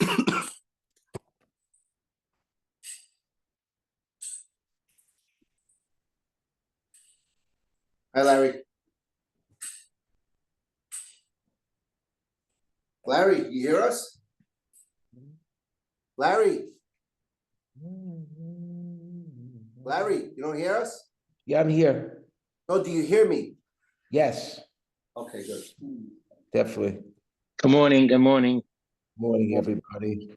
Hi, Larry. Larry, you hear us? Larry? Larry, you don't hear us? Yeah, I'm here. No, do you hear me? Yes, Okay, good. definitely. Good morning, good morning. Morning, everybody.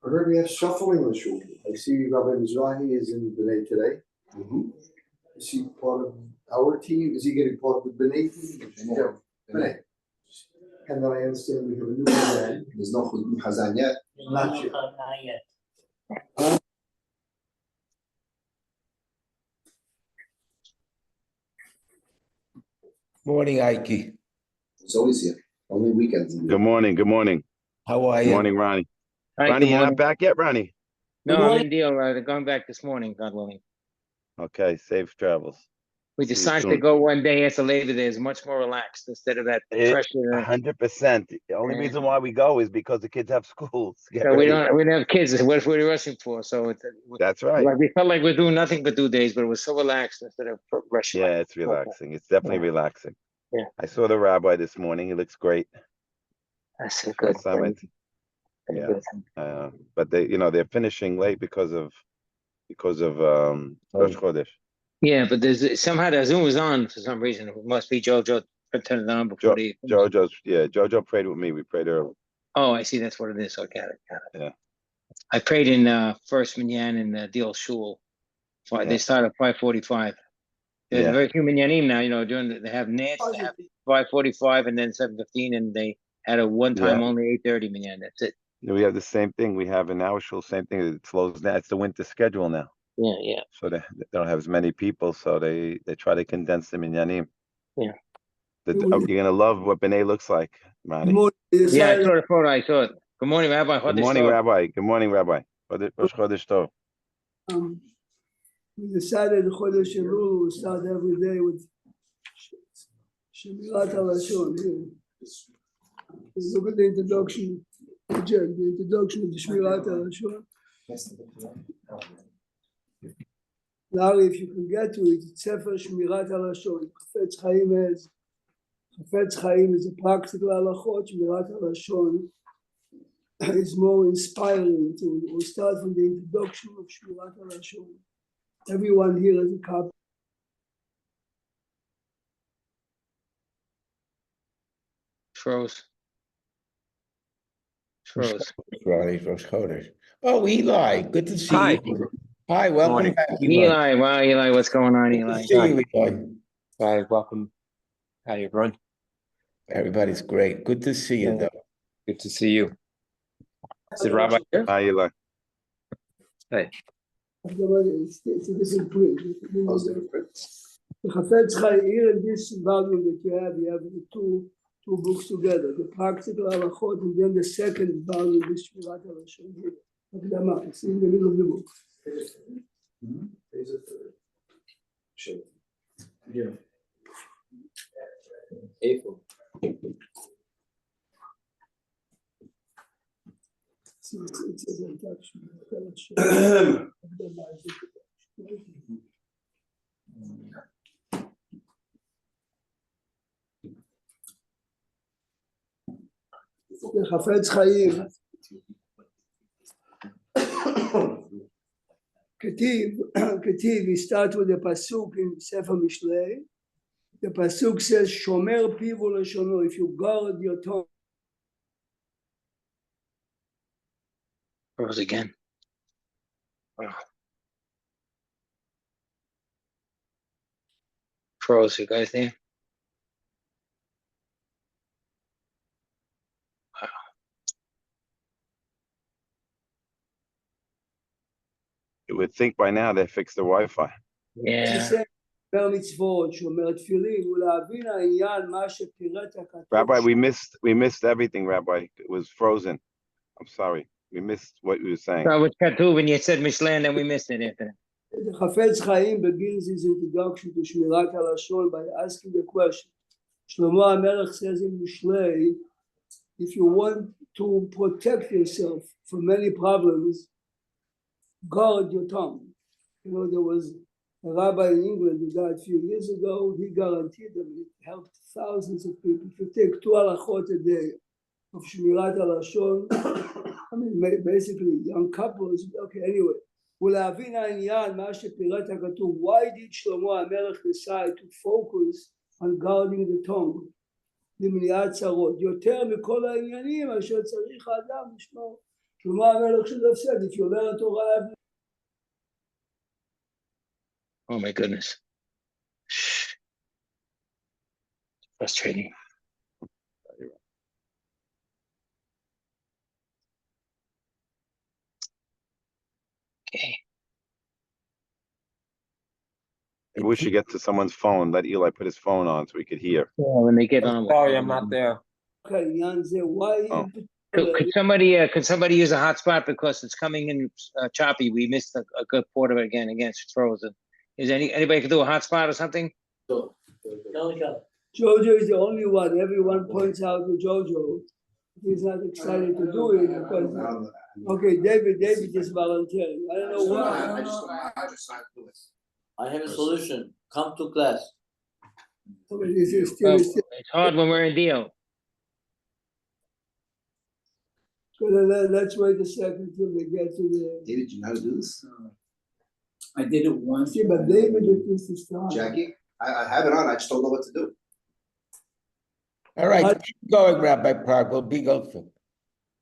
I heard we have shuffling in the shul. I see Rabbi Mizrahi is in B'nai today. Is he part of our team? Is he getting part of the B'nai team? Yeah, B'nai. And then I understand we have a new man. There's no Chazan yet. Not yet. Not yet. Morning, Ike. It's always here. Only weekends. Good morning. Good morning. How are Good you? morning, Ronnie. Hi, Ronnie, good you're not morning. back yet, Ronnie? No, Good I'm morning. in deal, going back this morning, God willing. Okay, safe travels. We See you decided to soon. go one day after Labor Day, is much more relaxed instead of that pressure. 100%. The only Yeah. reason why we go is because the kids have schools. Get So we ready. don't have kids, what we're rushing for, so it's, That's right. like, we felt like we're doing nothing but 2 days, but it was so relaxed instead of rushing. Yeah, like- it's relaxing. It's definitely Yeah. relaxing. Yeah. I saw the rabbi this morning. He looks great. That's a good First time thing. yeah. Good. But they're finishing late because of Rosh Chodesh. Yeah, but there's somehow the Zoom was on for some reason. It must be Jojo turned it on before the. Jojo prayed with me. We prayed early. Oh, I see. That's what it is. Okay, got it. Yeah. I prayed in first minyan in Deal Shul. Yeah. They start at 5:45. There's Yeah. a very few minyanim now. They have nets. They have 5:45 and then 7:15, and they had a one-time Yeah. only 8:30 minyan. That's it. We have the same thing. We have in our shul, same thing. It slows down. It's the winter schedule now. Yeah. So they don't have as many people, so they try to condense them in Yanim. Yeah. You're gonna love what B'nai looks like, Ronnie. Yeah, I saw the photo. I saw it. Good morning, Rabbi. Good morning, Rabbi. Good morning, Rabbi. Rosh Chodesh Tov. We decided Chodesh Elul will start every day with Shemirat HaLashon. Look at the introduction, Jen, the introduction of the Shemirat HaLashon. Larry, if you can get to it, it's Sefer Shemirat HaLashon. Chafetz Chaim is a practical halachot. Shemirat HaLashon is more inspiring. We'll start from the introduction of Shemirat HaLashon. Everyone here has a copy. Froze. Ronnie, Rosh Chodesh. Oh, Eli, good to see Hi. you. Hi, welcome Morning. back, Eli. Eli, wow, Eli, what's going on, Good Eli? to see you, Eli. Hi, welcome. Hi, everyone. Everybody's great. Good to see you, Yeah. though. Good to see you. Is it Rabbi here? Hi, Eli. Hey. It's a different print. How's the print? The Chafetz Chaim here in this volume that you have the two books together, the practical halachot, and then the second volume, the Shemirat HaLashon here. Hakdama, it's in the middle of the book. Yeah. April. It's an introduction. Hakdama is the introduction. The Chafetz Chaim, Ketiv, we start with the pasuk in Sefer Mishlei. The pasuk says, "Shomer pivu leshono." If you guard your tongue, Froze again. Wow. froze, you guys there? You would think by now they fixed the Wi-Fi. Yeah. שומר מצוות, שומר תפילין, ולהבין העניין מה שפירט הכתוב. Rabbi, we missed everything, Rabbi. It was frozen. I'm sorry. We missed what you were saying. So with Katuv and you said Mishlan, then we missed it after that. The Chafetz Chaim begins his introduction to Shmirat HaLashon by asking the question. Shlomo HaMelech says in Mishlei, if you want to protect yourself from many problems, guard your tongue. You know, there was a rabbi in England who died a few years ago. He guaranteed them, it helped thousands of people. If you take 2 halachot a day of Shmirat HaLashon, I mean, basically, young couples, okay, anyway. ולהבין העניין, מה שפירט הכתוב, why did שלמה המלך decide to focus on guarding the tongue, למניעת צרות, יותר מכל העניינים אשר צריך האדם לשמור. שלמה המלך should have said, if you learn Torah, Oh my goodness. Frustrating. Okay. Maybe we should get to someone's phone. Let Eli put his phone on so we could hear. Yeah, when they get on. Sorry, I'm not there. העניין זה, why Oh. Could somebody use a hotspot because it's coming in choppy? We missed a good part of it again against frozen. Is anybody could do a hotspot or something? Jojo is the only one, everyone points out to Jojo. He's not excited to do it because, okay, David is volunteering. I don't know why. I just decided to do it. I have a solution. Come to class. Well, it's hard when we're in deal. Let's wait a second till we get to the. David, you know how to do this? I did it once. See, but David did this time. Jackie, I have it on, I just don't know what to do. All right, keep going, Rabbi Prague, we'll be grateful.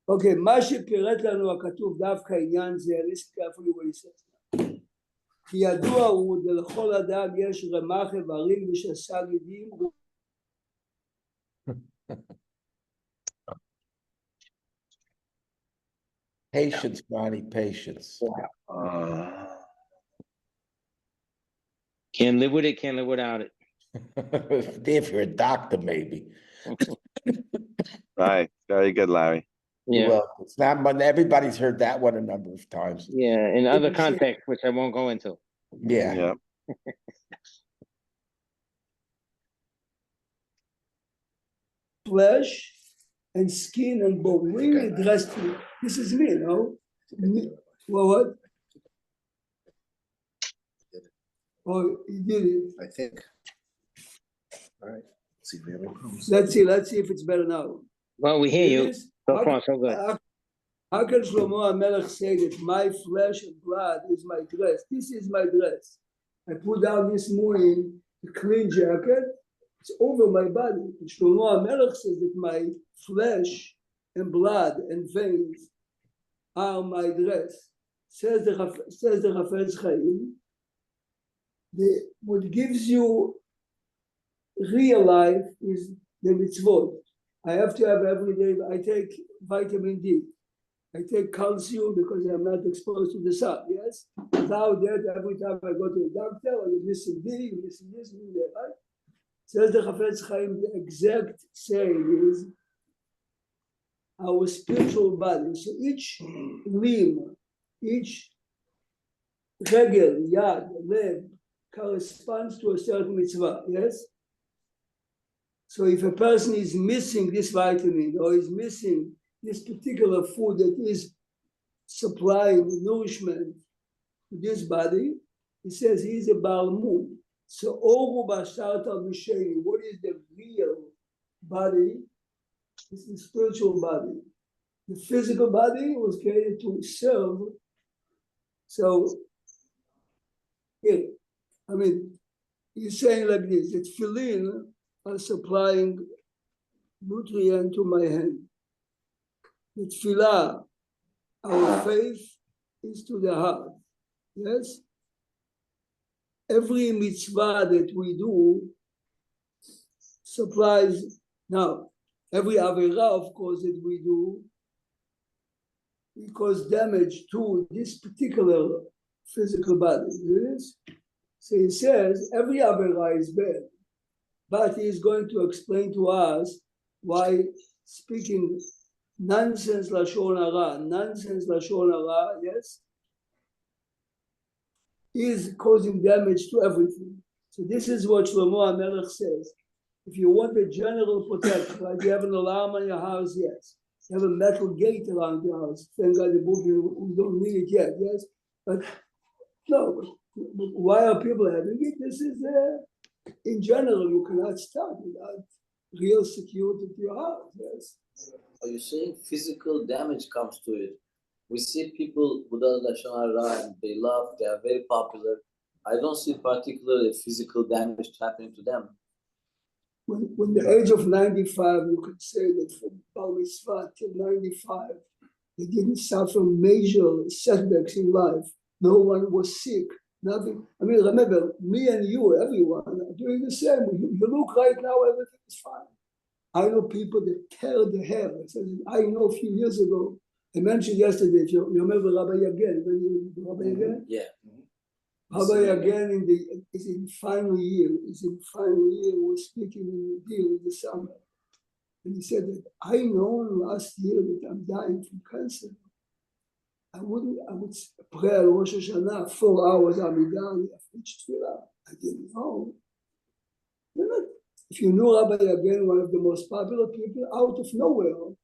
אוקיי, מה שפירט לנו הכתוב דווקא עניין זה, listen carefully what he says. כי ידוע הוא לכל אדם יש רמ"ח איברים ושס"ה גידים. Patience, Ronnie, patience. Can't live with it, can't live without it. If you're a doctor, maybe. Right. Very good, Larry. Yeah, Well, it's not, but everybody's heard that one a number of times. yeah, in other contexts, which I won't go into. Yeah. Yeah. Flesh and skin and bone, really dressed me. This is me, no? Well, what? Oh, he did it. I think. All right, let's see if we have any problems. Let's see if it's better now. Well, we hear you. It is- So far, so good. How can Shlomo HaMelech say that my flesh and blood is my dress? This is my dress. I put down this morning a clean jacket. It's over my body. And Shlomo HaMelech says that my flesh and blood and veins are my dress. Says the Chafetz Chaim. What gives you real life is the mitzvot. I have to have every day. I take vitamin D. I take calcium because I'm not exposed to the sun. Yes. Without that, every time I go to the doctor, you're missing D, you're missing this, you're missing that. Right? Says the Chafetz Chaim. The exact saying is our spiritual body. So each limb, each regel, yad, leg, corresponds to a certain mitzvah. Yes. So if a person is missing this vitamin or is missing this particular food that is supplying nourishment to this body, he says he's a Baal Mum. So Oru Basharta B'Sheni, what is the real body? It's the spiritual body. The physical body was created to serve. So here, I mean, he's saying like this, that tefillin are supplying nutrient to my hand. The tefillah, our faith is to the heart. Yes? Every mitzvah that we do supplies. Now, every avera, of course, that we do, we cause damage to this particular physical body. Yes? So he says every avera is bad, but he is going to explain to us why speaking nonsense lashon hara, yes, is causing damage to everything. So this is what Shlomo HaMelech says. If you want a general protection, like you have an alarm on your house, yes. You have a metal gate around your house. Thank God the book, we don't need it yet, yes. But no, but why are people having it? This is, in general, you cannot start without real security to your house, yes. Are you saying physical damage comes to it? We see people who does Lashon Hara and they love, they are very popular. I don't see particularly physical damage happening to them. When the age of 95, you could say that from Bar Mitzvah till 95, they didn't suffer major setbacks in life. No one was sick, nothing. I mean, remember, me and you, everyone, are doing the same. You look right now, everything is fine. I know people that tear their hair. I know a few years ago, I mentioned yesterday, if you remember Rabbi Yagen, Rabbi Yagen? Yeah. Rabbi Yagen is in final year, was speaking in the deal in the summer. And he said that I know last year that I'm dying from cancer. I would pray on Rosh Hashanah 4 hours Amidah after each tefillah. I didn't know. If you knew Rabbi Yagen, one of the most popular people, out of nowhere.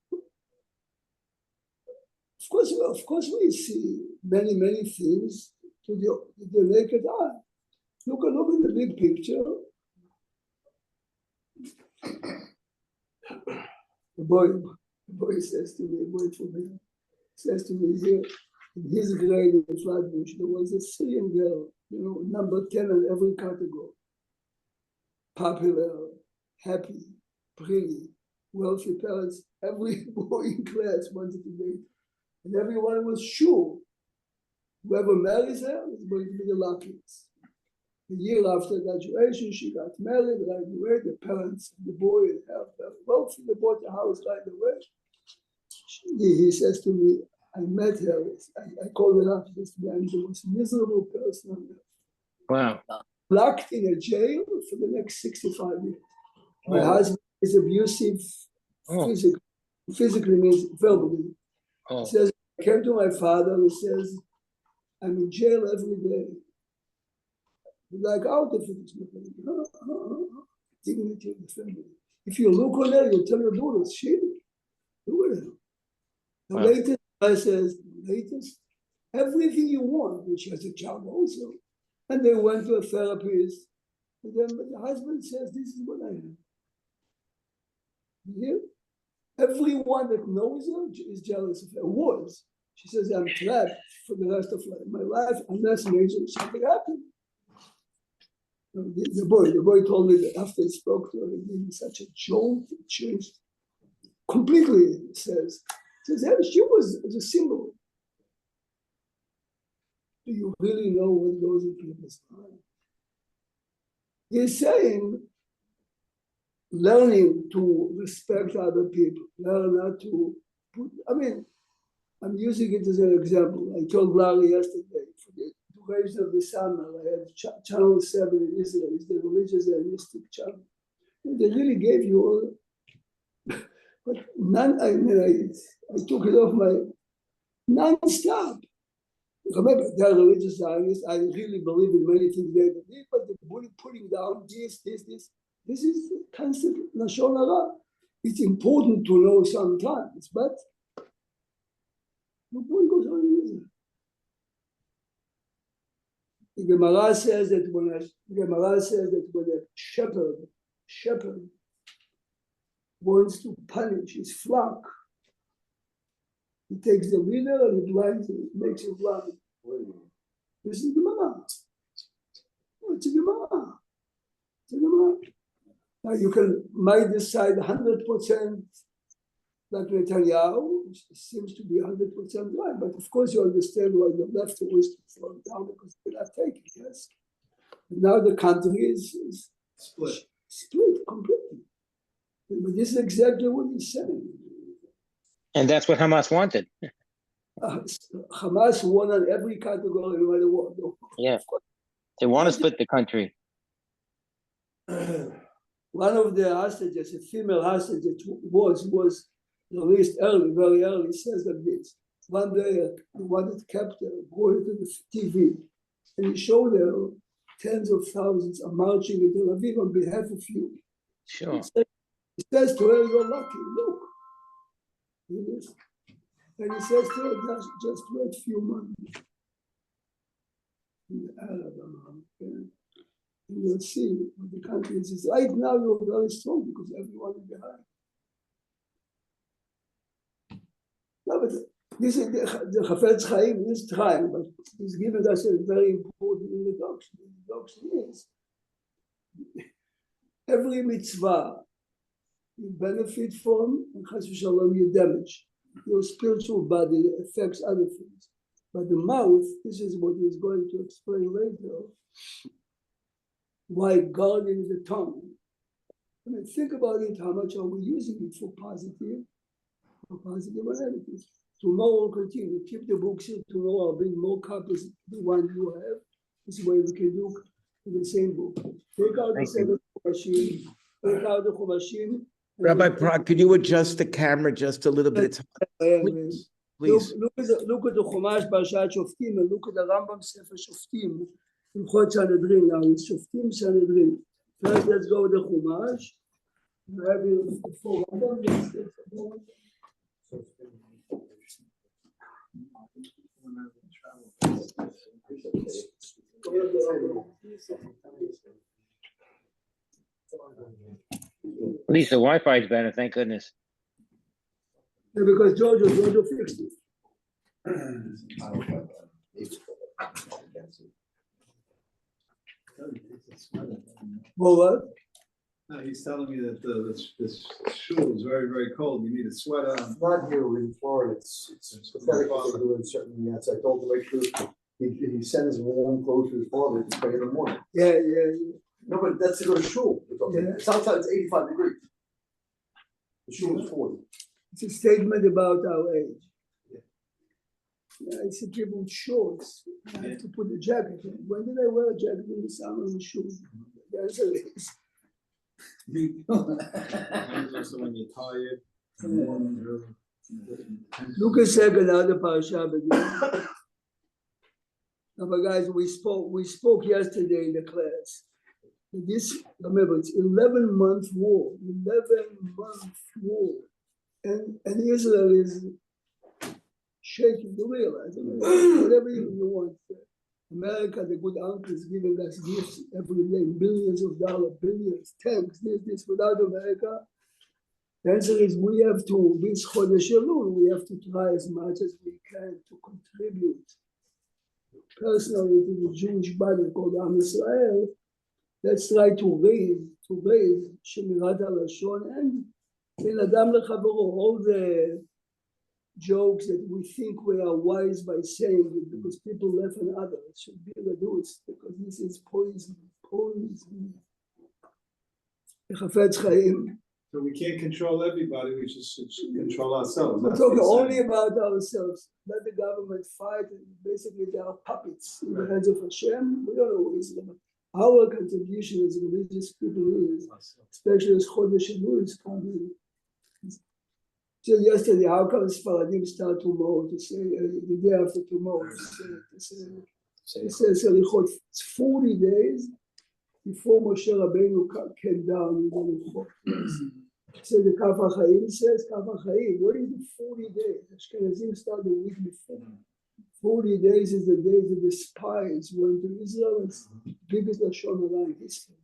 Of course, we see many things to the naked eye. Look at the big picture. The boy says to me, says to me here, in his grade in Flatbush, there was a Syrian girl, number 10 in every category. Popular, happy, pretty, wealthy parents. Every boy in class wanted to date. And everyone was sure whoever marries her is going to be the luckiest. A year after graduation, she got married right away. The parents of the boy and her very wealthy. They bought the house right away. He says to me, I met her. I called her up. She says to me, I'm the most miserable person on earth. Wow. Locked in a jail for the next 65 years. My husband is abusive, physically means verbally. He says, I came to my father, he says, I'm in jail every day. Like out of it, dignity of the family. If you look on her, you'll tell your daughter, she, look at her. The latest, I says, everything you want, which has a child also. And they went to a therapist. And then the husband says, this is what I am. You hear? Everyone that knows her is jealous of her. Was. She says, I'm trapped for the rest of my life unless major something happens. The boy told me that after he spoke to her, he gave me such a jolt, it changed completely, he says. She was a symbol. Do you really know what goes in people's mind? He's saying, learning to respect other people, learn not to put, I'm using it as an example. I told Larry yesterday, for the duration of the summer, I had Channel 7 in Israel, it's the religious and mystic channel. And they really gave you all, but I took it off my, non-stop. Remember, they're religious Zionists. I really believe in many things they believe, but they're putting down this. This is constant Lashon Hara. It's important to know sometimes, but the point goes on in Israel. The Gemara says that when a shepherd wants to punish his flock, he takes the leader and he blinds him, makes him blind. This is Gemara. It's a Gemara. Now you might decide 100% like Netanyahu, which seems to be 100% right, but of course you understand why the left was thrown down because they cannot take it, yes? And now the country is split completely. But this is exactly what he's saying. And that's what Hamas wanted. Hamas won on every category, no matter what. Yeah. They want to split the country. One of the hostages, a female hostage that was released early, very early, says like this. One day, the one that kept her brought her to the TV, and he showed her tens of thousands are marching in Tel Aviv on behalf of you. Sure. He says to her, "You're lucky. Look." And he says to her, "Just wait a few months." In the Arab amount, and you'll see what the country is. Right now, you're very strong because everyone is behind. No, but this is the Chafetz Chaim is trying, but he's given us a very important introduction. The introduction is every mitzvah you benefit from, and Chas v'Shalom you damage. Your spiritual body affects other things. But the mouth, this is what he's going to explain later, why God is the tongue. I mean, think about it, how much are we using it for positive and negative? Tomorrow we'll continue. Keep the books here. Tomorrow I'll bring more copies the one you have. This way we can do the same book. Take out the seven Chumashim. Take out the Chumashim. Rabbi Prague, could you adjust the camera just a little bit? Please. Look at the Chumash Parshat Shoftim and look at the Rambam Sefer Shoftim. In Chod Sanhedrin now, it's Shoftim Sanhedrin. First, let's go with the Chumash. At least the Wi-Fi is better, thank goodness. Yeah, because Jojo fixed it. Well, what? No, he's telling me that this shoe is very, very cold. You need a sweater on. It's not here in Florida, it's pathetic what they do in certain units. I told him to make sure he sends warm clothes to his father to spray in the morning. Yeah. No, but that's to go to shul. Yeah. It's outside, it's 85 degrees. The shul is 40. It's a statement about our age. Yeah, I see people with shorts. I have to put a jacket in. When did I wear a jacket in the summer and shoes? The answer is. Also when you're tired. Look a second at the parasha again. Now, but guys, we spoke yesterday in the class. This, remember, it's 11-month war. 11-month war. And Israel is shaking to realize, whatever you want. America, the good uncle, is giving us gifts every day, billions of dollars, billions, tanks, this. Without America, the answer is we have to, this Chodesh Elul, we have to try as much as we can to contribute personally to the Jewish body called Am Israel. Let's try to raise Shemirat HaLashon and Ben Adam Lechavoro, all the jokes that we think we are wise by saying it because people laugh on others should be reduced because this is poison. The Chafetz Chaim. So we can't control everybody, we just should control ourselves. We're That's talking what only he's saying. about ourselves. Let the government fight. And basically, they are puppets in the hands of Hashem. We don't know who is them. Our contribution as religious people is, especially as Chodesh Elul is coming. Till yesterday, how come Sfaradim start tomorrow to say the day after tomorrow? To say Selichot. It's 40 days before Moshe Rabbeinu came down in the Luchot. So the Kaf HaChaim says, Kaf HaChaim, what is the 40 days? Ashkenazim start the week before. 40 days is the days that the spies went to Israel. It's the biggest Lashon Hara in history.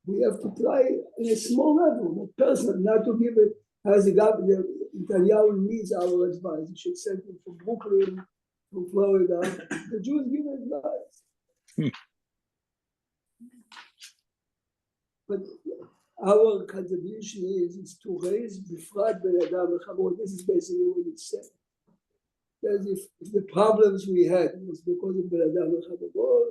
We have to try in a small level, but personal, not to give it as the government. Netanyahu needs our advice. He should send him from Brooklyn, from Florida. The Jews give advice. But our contribution is to raise Bifrat Ben Adam Lechavor. This is basically what it said. That if the problems we had was because of Ben Adam Lechavor,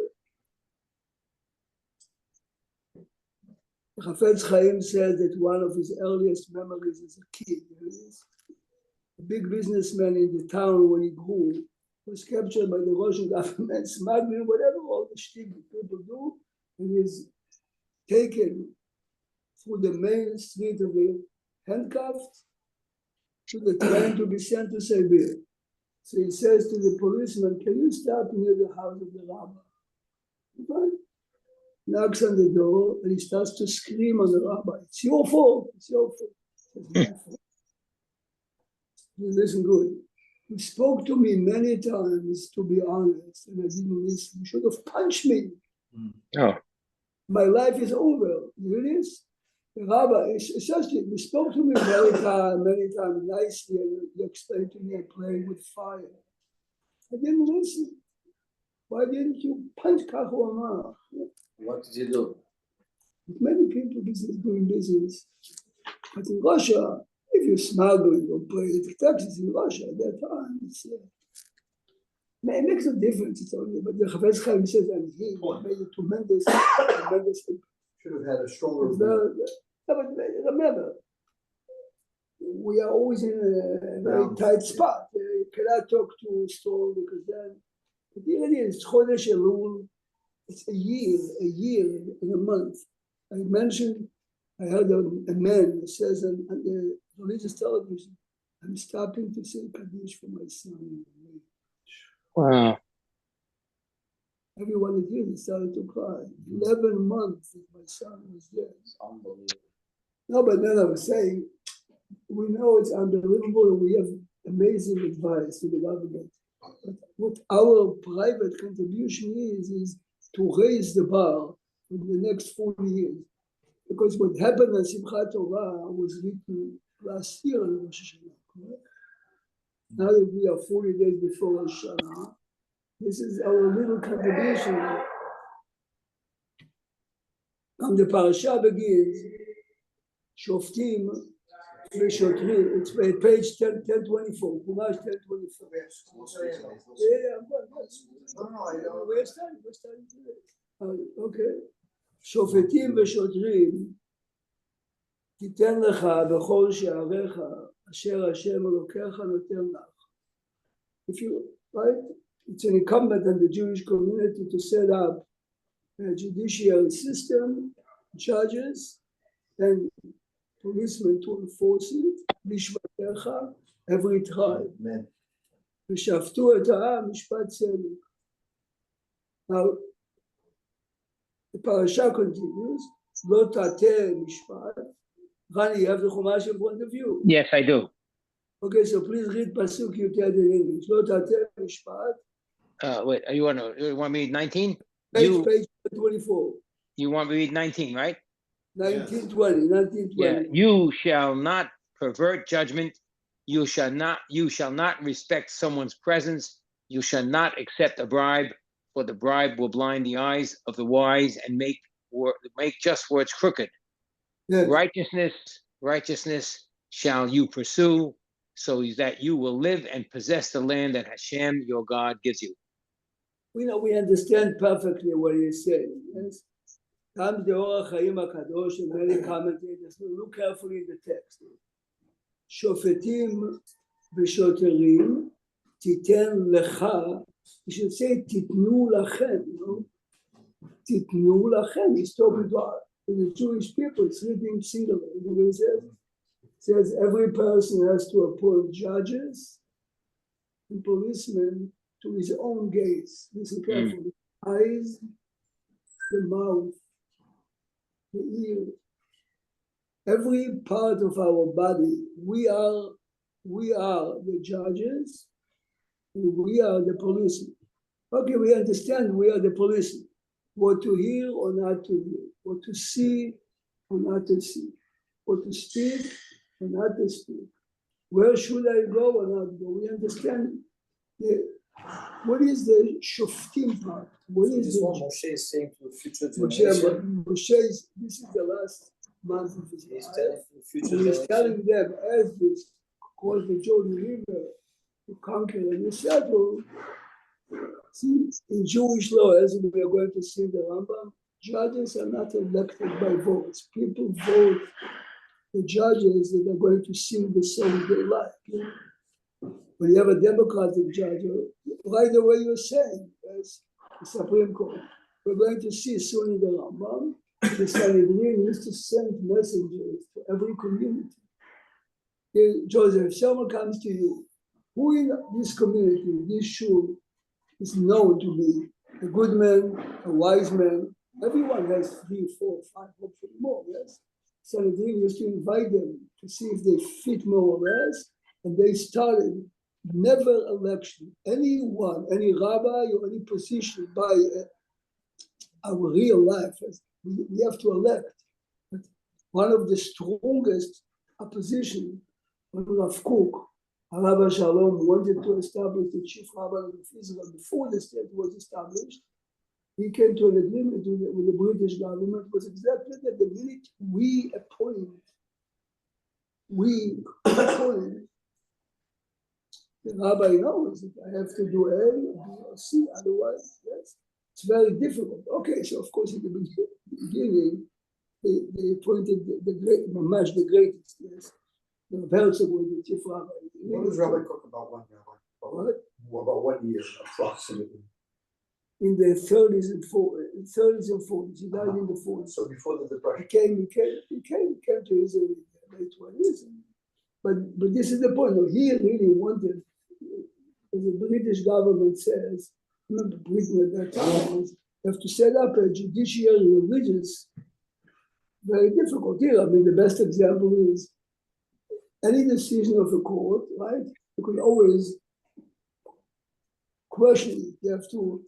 Chafetz Chaim says that one of his earliest memories as a kid, a big businessman in the town when he grew, was captured by the Russian government, smuggling, whatever all the shtick that people do, and is taken through the main street of the handcuffed to the train to be sent to Siberia. So he says to the policeman, can you stop near the house of the rabbi? Fine. Knocks on the door and he starts to scream on the rabbi, it's your fault, it's your fault. It's my fault. Listen good. He spoke to me many times, to be honest, and I didn't listen. You should have punched me. Oh, My life is over. You hear this? The rabbi, essentially, he spoke to me many times, nicely, and he explained to me I played with fire. I didn't listen. Why didn't you punch Kahuamah? What did you do? Many people doing business. But in Russia, if you smuggle, you pay the taxes in Russia at that time. It makes a difference. It's only, but the Chafetz Chaim says, and he made a tremendous Should have had a stronger. but remember, we are always in a very tight spot. You cannot talk too strong because then, but the idea is Chodesh Elul. It's a year in a month. I mentioned, I heard a man says on the religious television, I'm stopping to say Kaddish for my son. wow. Everyone at here started to cry. 11 months that my son was dead. It's unbelievable. No, but then I was saying, we know it's unbelievable and we have amazing advice to the government. But what our private contribution is to raise the bar in the next 40 years. Because what happened at Simchat Torah was written last year in Rosh Hashanah, correct? Now that we are 40 days before Rosh Hashanah, this is our little contribution. And the parasha begins, Shoftim v'shotrim. It's page 1024, Chumash 1024. We're studying today. Okay. שופטים ושוטרים תיתן לך בכל שעריך אשר השם אלוקיך נותן לך. If you, right, it's an incumbent on the Jewish community to set up a judiciary system, judges, and policemen to enforce it, בשבטיך, every tribe. ושפטו את העם משפט צדק. Now, the parasha continues, Lo tateh mishpat. Rani, you have the Chumash in front of you. Yes, I do. Okay, so please read Pasuk Yuted in English. Lo tateh mishpat. Wait, you want me to read 19? Page 24. You want me to read 19, right? 1920. Yeah. You shall not pervert judgment. You shall not respect someone's presence. You shall not accept a bribe, for the bribe will blind the eyes of the wise and make just words crooked. Yes. Righteousness shall you pursue, so that you will live and possess the land that Hashem, your God, gives you. We understand perfectly what he is saying. Yes. Comes the Orach Chaim HaKadosh and many commentators. Look carefully in the text. Shofetim v'shoterim titen lecha. You should say titnu lachem. Titnu lachem. He's talking to the Jewish people. It's written singular. It says every person has to appoint judges and policemen to his own gaze. Listen carefully. The eyes, the mouth, the ear, every part of our body. We are the judges, and we are the policemen. Okay, we understand we are the policemen. What to hear or not to hear, what to see or not to see, what to speak or not to speak. Where should I go or not go? We understand what is the shoftim part? What is This the one Moshe is saying to the future generation. Moshe is, this is the last month of his He's life. telling the future And he's generation. telling them as this cross the Jordan River to conquer and settle. See, in Jewish law, as we are going to see in the Rambam, Judges are not elected by votes. People vote the judges that are going to sing the songs they like. You know? When you have a Democratic judge, right away you're saying, as the Supreme Court, we're going to see soon in the Rambam, the Sanhedrin used to send messengers to every community. Hey, Joseph, if someone comes to you, who in this community, this shul, is known to be a good man, a wise man? Everyone has 3, 4, 5, hopefully more, yes? Sanhedrin used to invite them to see if they fit more or less, and they started never election. Anyone, any rabbi or any position by our real life, we have to elect. But one of the strongest opposition, when Rav Kook, Rabbi Shalom, wanted to establish the chief rabbi of Israel before the state was established, he came to an agreement with the British government, was exactly that the minute we appoint, the rabbi knows that I have to do A, B, or C, otherwise, yes, it's very difficult. Okay, so of course, in the beginning, they appointed the great, Mamash, the greatest, yes. The Herzog was the chief rabbi. What does Rabbi Cook about one, Rabbi? About 1 year approximately? In the 30s and 40s. He died in the 40s. So before the depression. He came to Israel in the late 20s. But this is the point. He really wanted, as the British government says, remember Britain at that time, was, you have to set up a judiciary religious, very difficult here. I mean, the best example is any decision of a court, right? You can always question it. You have to.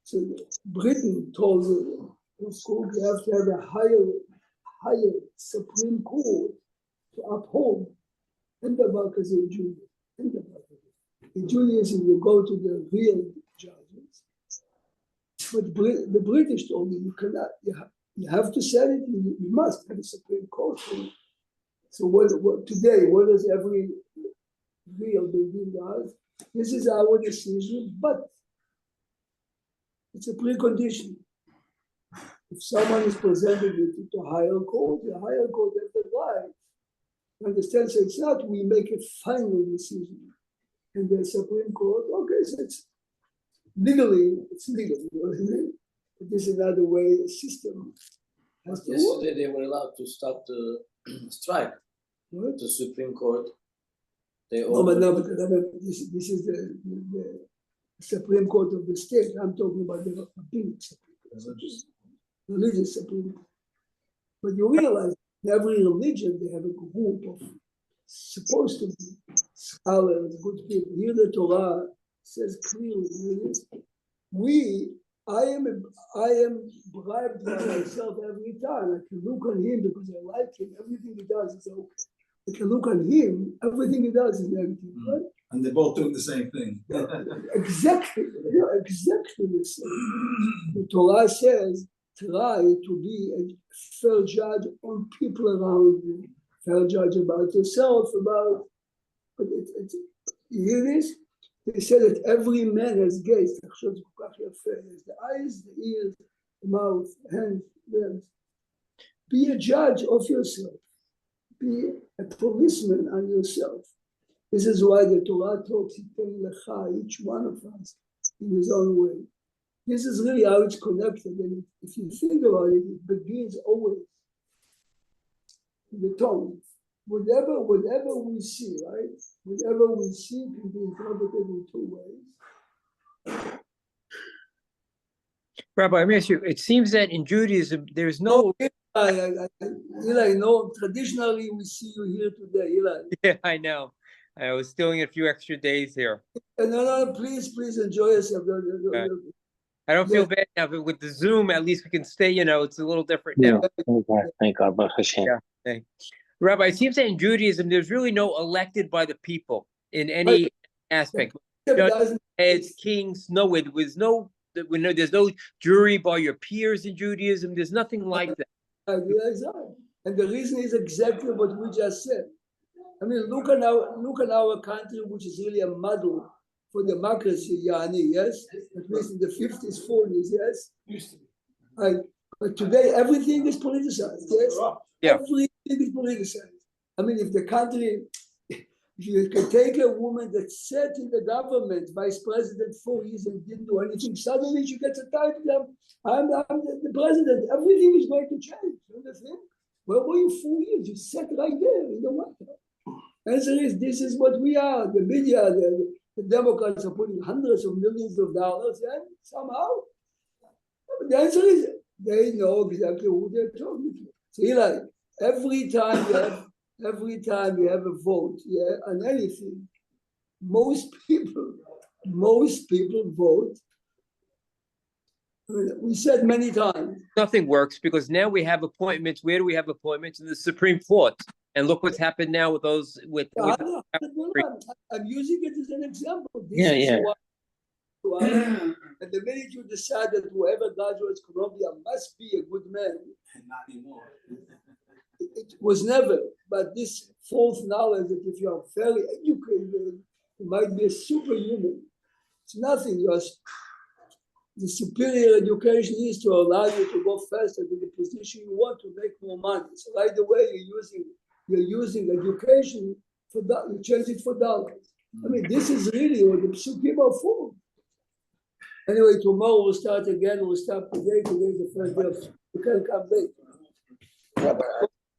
So Britain told the school you have to have a higher Supreme Court to uphold. And the Bakas in Judaism. In Judaism, you go to the real judges. But the British told me you cannot. You have to set it. You must have a Supreme Court. So what today? What does every real building does? This is our decision, but it's a precondition. If someone is presented with a higher court, the higher court has the right. Understand? So it's not we make a final decision, and the Supreme Court. Okay, so it's legally, it's legal. You know what I mean? But this is not the way a system has to work. Yesterday they were allowed to stop the strike. What? The Supreme Court. They No, but this is the Supreme Court of the state. I'm talking about the rabbinic Supreme Court, religious Supreme Court. But you realize in every religion they have a group of supposed to be scholars, good people. Here the Torah says clearly, I am bribed by myself every time. I can look on him because I like him. Everything he does is okay. I can look on him. Everything he does is negative, right? And they're both doing the same thing. Exactly the same. The Torah says, try to be a fair judge on people around you, fair judge about yourself, but you hear this? They say that every man has gaze, the eyes, the ears, the mouth, the hands, the hands. Be a judge of yourself. Be a policeman on yourself. This is why the Torah talks, each one of us in his own way. This is really how it's connected. And if you think about it, it begins always in the tongue. Whatever we see, right? Whatever we see can be interpreted in two ways. Rabbi, let me ask you, it seems that in Judaism, there's no... Eli, no, traditionally we see you here today, Eli. Yeah, I know. I was stealing a few extra days here. No, please enjoy yourself. I don't feel bad now, but with the Zoom, at least we can stay, it's a little different now. Thank God, Baruch Hashem. Yeah. Rabbi, it seems that in Judaism, there's really no elected by the people in any aspect. Judges, kings, there's no jury by your peers in Judaism. There's nothing like that. And the reason is exactly what we just said. I mean, look at our country, which is really a model for democracy, Yani, yes? At least in the 50s, 40s, yes? Used to be. But today, everything is politicized, yes? Yeah. Everything is politicized. I mean, if the country, if you can take a woman that sat in the government, vice president 4 years and didn't do anything, suddenly she gets a title, I'm the president, everything is going to change, you understand? Where were you 4 years? You sat right there in the White House. Answer is, this is what we are, the media, the Democrats are putting hundreds of millions of dollars, and somehow, the answer is, they know exactly who they're talking to. So Eli, every time you have a vote, yeah, on anything, most people vote. I mean, we said many times. Nothing works because now we have appointments. Where do we have appointments? In the Supreme Court. And look what's happened now with those, I'm using it as an example. This Yeah, is yeah. and the minute you decide that whoever graduates Columbia must be a good man, Not anymore. it was never. But this false knowledge that if you are fairly educated, you might be a superhuman. It's nothing. The superior education is to allow you to go faster to the position you want to make more money. So right away you're using education for that. You change it for dollars. I mean, this is really what the psukim are for. Anyway, tomorrow we'll start again. We'll start today. Today is the first day of school. You can come late.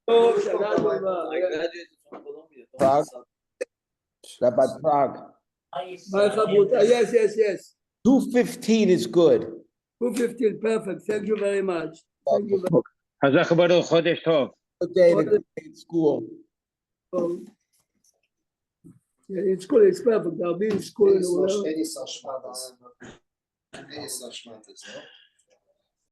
Oh, Shana Tova. I graduated from Columbia. Prague. Rabbi Prague, Bye, Chabuta. Yes. 2:15 is good. 2:15, perfect. Thank you very much. Thank you very Hazak Baruch, Chodesh Tov. Good day to good day at school. much. Yeah, it's cool. It's perfect. I'll be in school in a while. Any such matters. Any such matters, no?